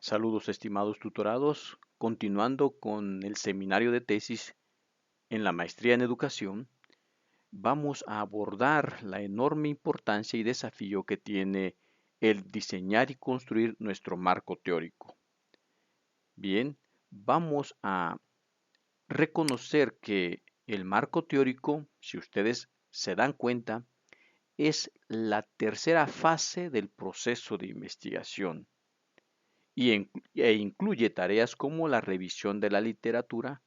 Saludos estimados tutorados, continuando con el seminario de tesis en la maestría en educación, vamos a abordar la enorme importancia y desafío que tiene el diseñar y construir nuestro marco teórico. Bien, vamos a reconocer que el marco teórico, si ustedes se dan cuenta, es la tercera fase del proceso de investigación e incluye tareas como la revisión de la literatura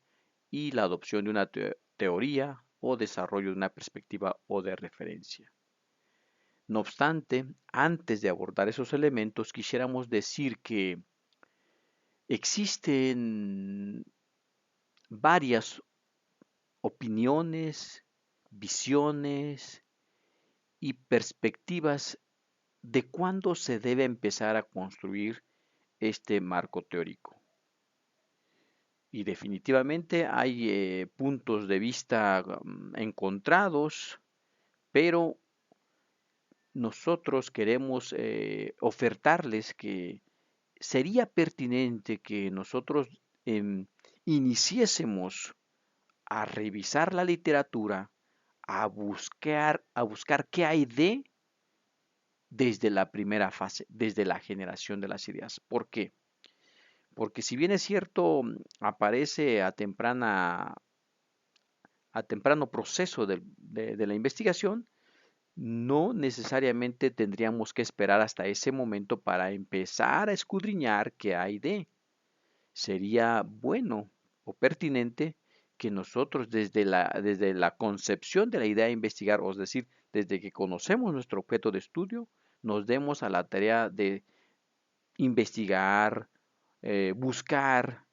y la adopción de una teoría o desarrollo de una perspectiva o de referencia. No obstante, antes de abordar esos elementos, quisiéramos decir que existen varias opiniones, visiones y perspectivas de cuándo se debe empezar a construir este marco teórico. Y definitivamente hay puntos de vista encontrados, pero nosotros queremos ofertarles que sería pertinente que nosotros em, iniciésemos a revisar la literatura, a buscar qué hay desde la primera fase, desde la generación de las ideas. ¿Por qué? Porque si bien es cierto, aparece a temprano proceso de la investigación, no necesariamente tendríamos que esperar hasta ese momento para empezar a escudriñar qué hay de. Sería bueno o pertinente que nosotros desde la concepción de la idea de investigar, es decir, desde que conocemos nuestro objeto de estudio, nos demos a la tarea de investigar, buscar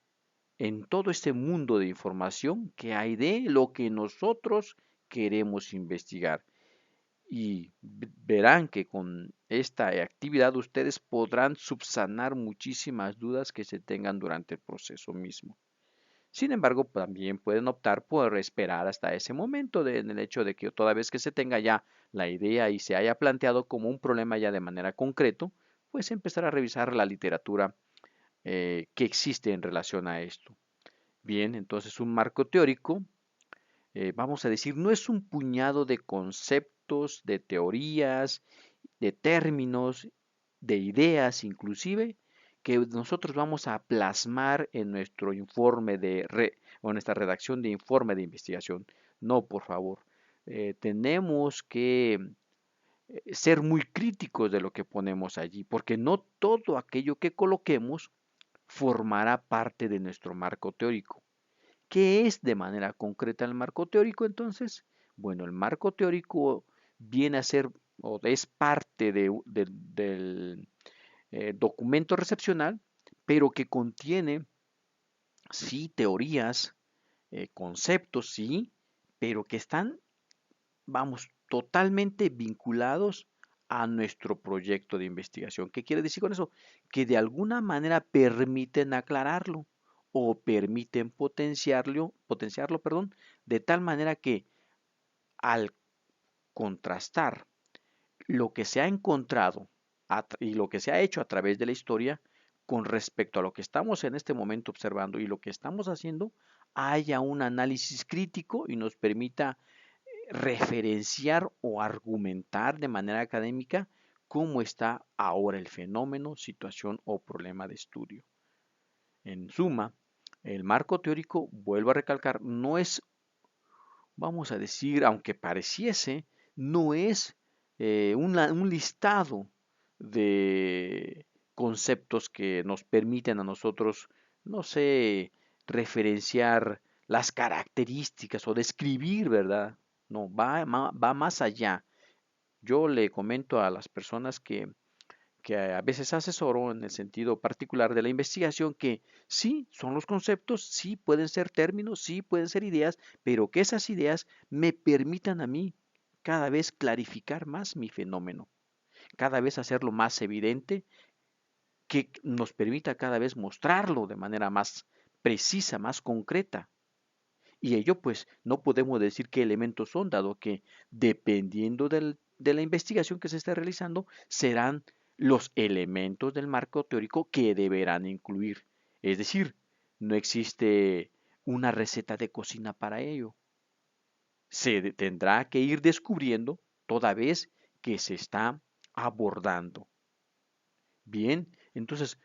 en todo este mundo de información que hay de lo que nosotros queremos investigar. Y verán que con esta actividad ustedes podrán subsanar muchísimas dudas que se tengan durante el proceso mismo. Sin embargo, también pueden optar por esperar hasta ese momento en el hecho de que toda vez que se tenga ya la idea y se haya planteado como un problema ya de manera concreto, pues empezar a revisar la literatura que existe en relación a esto. Bien, entonces un marco teórico, vamos a decir, no es un puñado de conceptos, de teorías, de términos, de ideas inclusive, que nosotros vamos a plasmar en nuestro informe o en nuestra redacción de informe de investigación. No, por favor. Tenemos que ser muy críticos de lo que ponemos allí, porque no todo aquello que coloquemos formará parte de nuestro marco teórico. ¿Qué es de manera concreta el marco teórico entonces? Bueno, el marco teórico viene a ser o es parte del documento recepcional, pero que contiene, sí, teorías, conceptos, sí, pero que están, vamos, totalmente vinculados a nuestro proyecto de investigación. ¿Qué quiere decir con eso? Que de alguna manera permiten aclararlo o permiten potenciarlo, perdón, de tal manera que al contrastar lo que se ha encontrado y lo que se ha hecho a través de la historia con respecto a lo que estamos en este momento observando y lo que estamos haciendo, haya un análisis crítico y nos permita referenciar o argumentar de manera académica cómo está ahora el fenómeno, situación o problema de estudio. En suma, el marco teórico, vuelvo a recalcar, no es, vamos a decir, aunque pareciese, no es un listado de conceptos que nos permiten a nosotros, no sé, referenciar las características o describir, ¿verdad? No, va más allá. Yo le comento a las personas que a veces asesoro en el sentido particular de la investigación, que sí, son los conceptos, sí pueden ser términos, sí pueden ser ideas, pero que esas ideas me permitan a mí cada vez clarificar más mi fenómeno, cada vez hacerlo más evidente, que nos permita cada vez mostrarlo de manera más precisa, más concreta. Y ello pues no podemos decir qué elementos son, dado que dependiendo de la investigación que se esté realizando, serán los elementos del marco teórico que deberán incluir. Es decir, no existe una receta de cocina para ello. Se tendrá que ir descubriendo toda vez que se está abordando. Bien, entonces,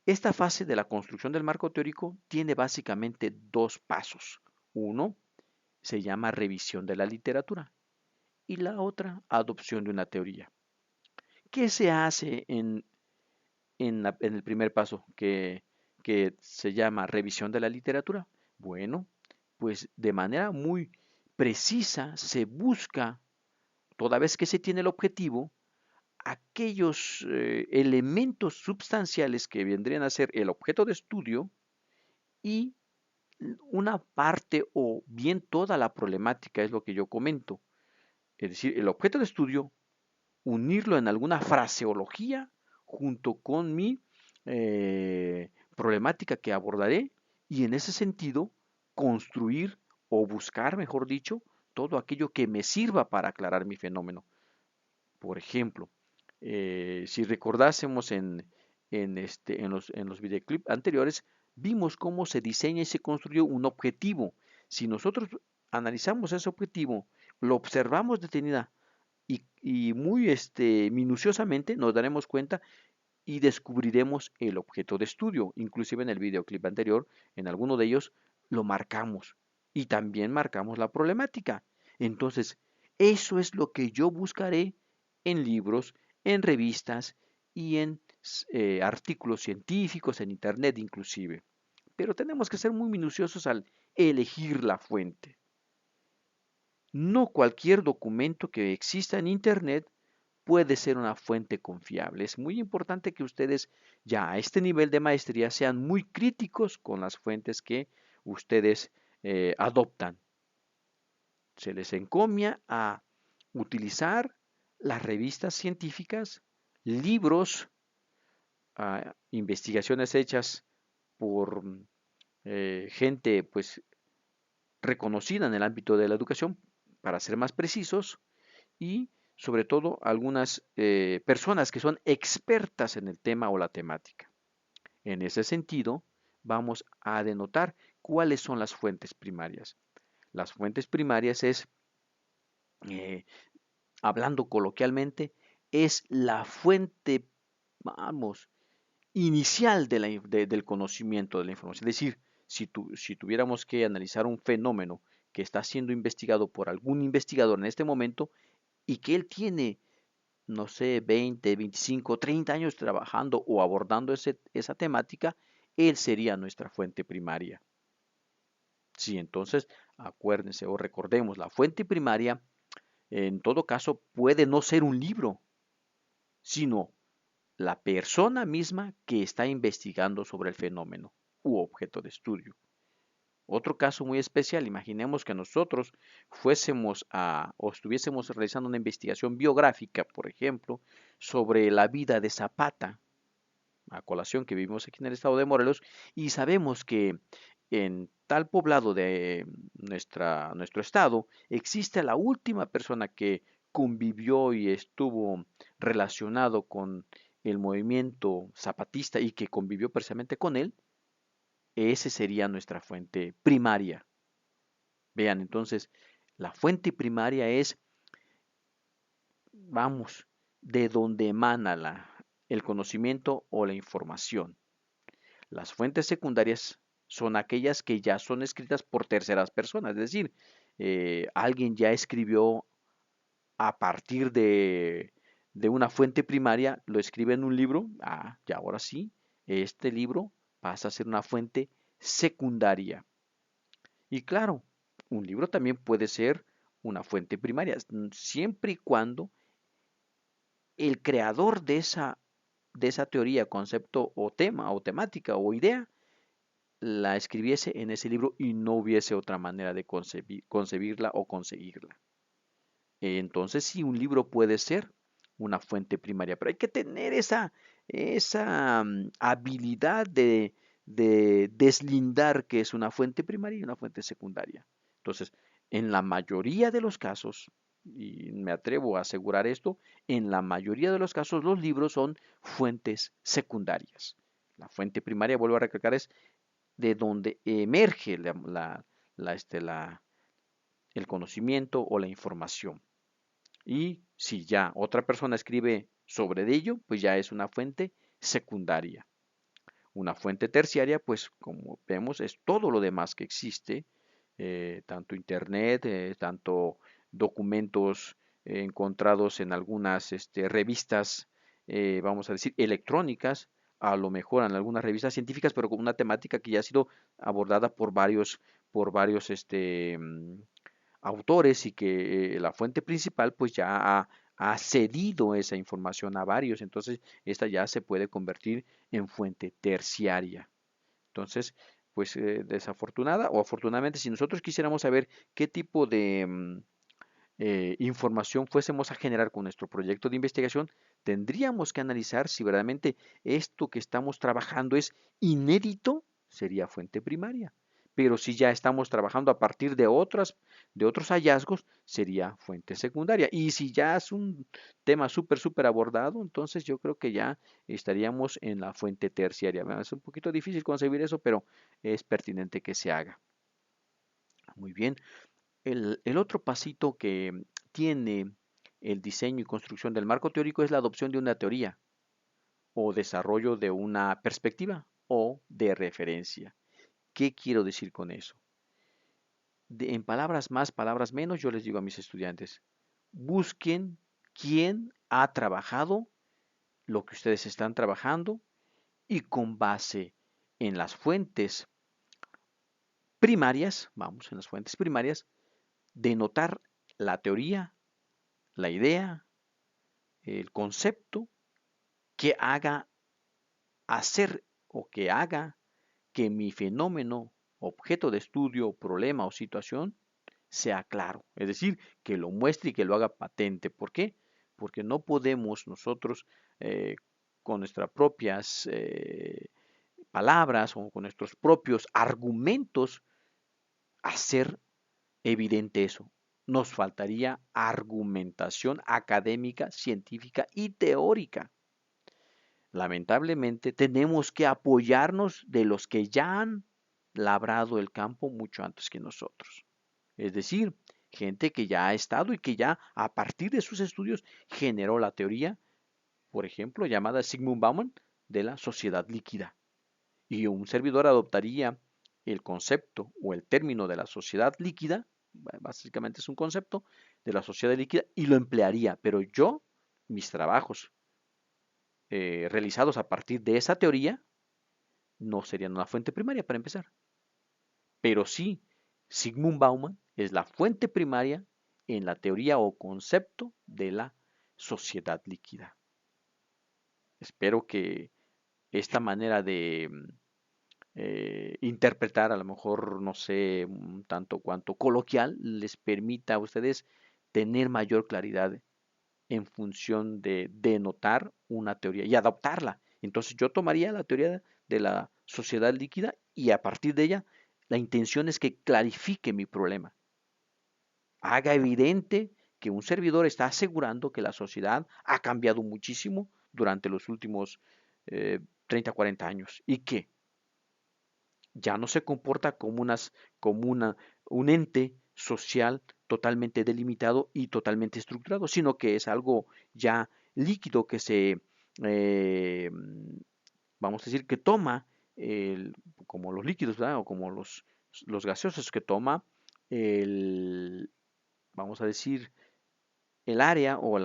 esta fase de la construcción del marco teórico tiene básicamente dos pasos. Uno se llama revisión de la literatura y la otra adopción de una teoría. ¿Qué se hace en el primer paso que se llama revisión de la literatura? Bueno, pues de manera muy precisa se busca, toda vez que se tiene el objetivo, aquellos elementos substanciales que vendrían a ser el objeto de estudio y una parte o bien toda la problemática, es lo que yo comento. Es decir, el objeto de estudio, unirlo en alguna fraseología junto con mi problemática que abordaré y en ese sentido construir o buscar, mejor dicho, todo aquello que me sirva para aclarar mi fenómeno. Por ejemplo, si recordásemos en los videoclips anteriores, vimos cómo se diseña y se construyó un objetivo. Si nosotros analizamos ese objetivo, lo observamos detenida y muy minuciosamente, nos daremos cuenta y descubriremos el objeto de estudio. Inclusive en el videoclip anterior, en alguno de ellos, lo marcamos y también marcamos la problemática. Entonces, eso es lo que yo buscaré en libros, en revistas y en artículos científicos, en internet inclusive. Pero tenemos que ser muy minuciosos al elegir la fuente. No cualquier documento que exista en internet puede ser una fuente confiable. Es muy importante que ustedes ya a este nivel de maestría sean muy críticos con las fuentes que ustedes adoptan. Se les encomia a utilizar las revistas científicas, libros, investigaciones hechas por gente pues reconocida en el ámbito de la educación, para ser más precisos, y sobre todo algunas personas que son expertas en el tema o la temática. En ese sentido, vamos a denotar cuáles son las fuentes primarias. Las fuentes primarias es, eh, hablando coloquialmente, es la fuente, vamos, inicial del conocimiento de la información. Es decir, si tuviéramos que analizar un fenómeno que está siendo investigado por algún investigador en este momento y que él tiene, no sé, 20, 25, 30 años trabajando o abordando esa temática, él sería nuestra fuente primaria. Sí, entonces, acuérdense o recordemos, la fuente primaria, en todo caso, puede no ser un libro, sino la persona misma que está investigando sobre el fenómeno u objeto de estudio. Otro caso muy especial, imaginemos que nosotros fuésemos o estuviésemos realizando una investigación biográfica, por ejemplo, sobre la vida de Zapata, a colación que vivimos aquí en el estado de Morelos, y sabemos que en tal poblado de nuestro estado existe la última persona que convivió y estuvo relacionado con el movimiento zapatista y que convivió precisamente con él, ese sería nuestra fuente primaria. Vean, entonces, la fuente primaria es, vamos, de donde emana el conocimiento o la información. Las fuentes secundarias son aquellas que ya son escritas por terceras personas, es decir, alguien ya escribió a partir de una fuente primaria, lo escribe en un libro, y ahora sí, este libro pasa a ser una fuente secundaria. Y claro, un libro también puede ser una fuente primaria, siempre y cuando el creador de esa teoría, concepto o tema o temática o idea la escribiese en ese libro y no hubiese otra manera de concebirla o conseguirla. Entonces sí, un libro puede ser una fuente primaria, pero hay que tener esa habilidad de deslindar que es una fuente primaria y una fuente secundaria. Entonces, en la mayoría de los casos, y me atrevo a asegurar esto, en la mayoría de los casos los libros son fuentes secundarias. La fuente primaria, vuelvo a recalcar, es de donde emerge el conocimiento o la información. Y si ya otra persona escribe sobre ello, pues ya es una fuente secundaria. Una fuente terciaria, pues como vemos, es todo lo demás que existe, tanto internet, tanto documentos encontrados en algunas revistas, vamos a decir, electrónicas, a lo mejor en algunas revistas científicas, pero con una temática que ya ha sido abordada por varios autores y que la fuente principal pues ya ha cedido esa información a varios, entonces esta ya se puede convertir en fuente terciaria. Entonces, pues desafortunada o afortunadamente, si nosotros quisiéramos saber qué tipo de información fuésemos a generar con nuestro proyecto de investigación, tendríamos que analizar si verdaderamente esto que estamos trabajando es inédito, sería fuente primaria. Pero si ya estamos trabajando a partir de otros hallazgos, sería fuente secundaria. Y si ya es un tema súper abordado, entonces yo creo que ya estaríamos en la fuente terciaria. Bueno, es un poquito difícil concebir eso, pero es pertinente que se haga. Muy bien. El otro pasito que tiene el diseño y construcción del marco teórico es la adopción de una teoría o desarrollo de una perspectiva o de referencia. ¿Qué quiero decir con eso? En palabras más, palabras menos, yo les digo a mis estudiantes, busquen quién ha trabajado lo que ustedes están trabajando y con base en las fuentes primarias, vamos, en las fuentes primarias, denotar la teoría, la idea, el concepto que haga hacer o que haga que mi fenómeno, objeto de estudio, problema o situación sea claro. Es decir, que lo muestre y que lo haga patente. ¿Por qué? Porque no podemos nosotros con nuestras propias palabras o con nuestros propios argumentos hacer evidente eso. Nos faltaría argumentación académica, científica y teórica. Lamentablemente tenemos que apoyarnos de los que ya han labrado el campo mucho antes que nosotros. Es decir, gente que ya ha estado y que ya a partir de sus estudios generó la teoría, por ejemplo, llamada Zygmunt Bauman, de la sociedad líquida. Y un servidor adoptaría el concepto o el término de la sociedad líquida, básicamente es un concepto de la sociedad líquida, y lo emplearía. Pero yo, mis trabajos realizados a partir de esa teoría, no serían una fuente primaria para empezar. Pero sí, Zygmunt Bauman es la fuente primaria en la teoría o concepto de la sociedad líquida. Espero que esta manera de interpretar, a lo mejor, no sé, un tanto cuanto coloquial, les permita a ustedes tener mayor claridad en función de denotar una teoría y adaptarla. Entonces yo tomaría la teoría de la sociedad líquida y a partir de ella la intención es que clarifique mi problema, haga evidente que un servidor está asegurando que la sociedad ha cambiado muchísimo durante los últimos 30, 40 años y que ya no se comporta como un ente social totalmente delimitado y totalmente estructurado, sino que es algo ya líquido que eh, vamos a decir, que toma, como los líquidos, ¿verdad? O como los gaseosos, que toma el, vamos a decir, el área o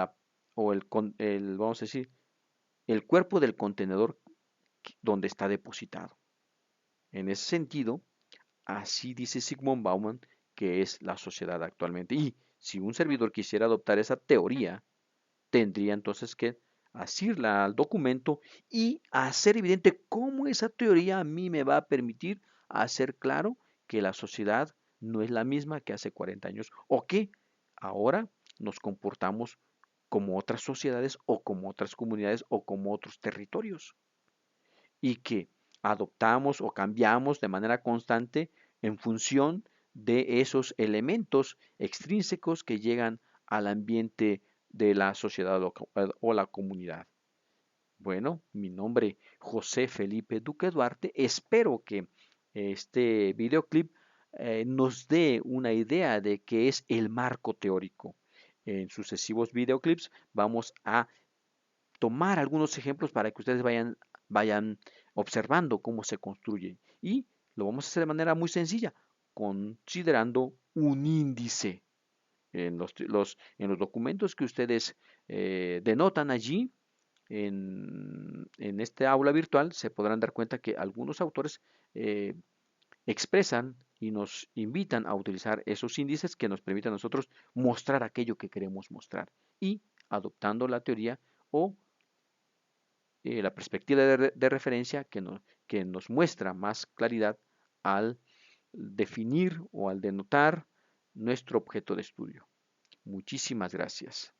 vamos a decir, el cuerpo del contenedor donde está depositado. En ese sentido, así dice Zygmunt Bauman que es la sociedad actualmente. Y si un servidor quisiera adoptar esa teoría, tendría entonces que asirla al documento y hacer evidente cómo esa teoría a mí me va a permitir hacer claro que la sociedad no es la misma que hace 40 años o que ahora nos comportamos como otras sociedades o como otras comunidades o como otros territorios y que adoptamos o cambiamos de manera constante en función de esos elementos extrínsecos que llegan al ambiente de la sociedad o la comunidad. Bueno, mi nombre José Felipe Duque Duarte. Espero que este videoclip nos dé una idea de qué es el marco teórico. En sucesivos videoclips vamos a tomar algunos ejemplos para que ustedes vayan observando cómo se construye. Y lo vamos a hacer de manera muy sencilla, considerando un índice. En los documentos que ustedes denotan allí, en este aula virtual, se podrán dar cuenta que algunos autores eh, expresan y nos invitan a utilizar esos índices que nos permiten a nosotros mostrar aquello que queremos mostrar y adoptando la teoría o la perspectiva de referencia que nos muestra más claridad al definir o al denotar nuestro objeto de estudio. Muchísimas gracias.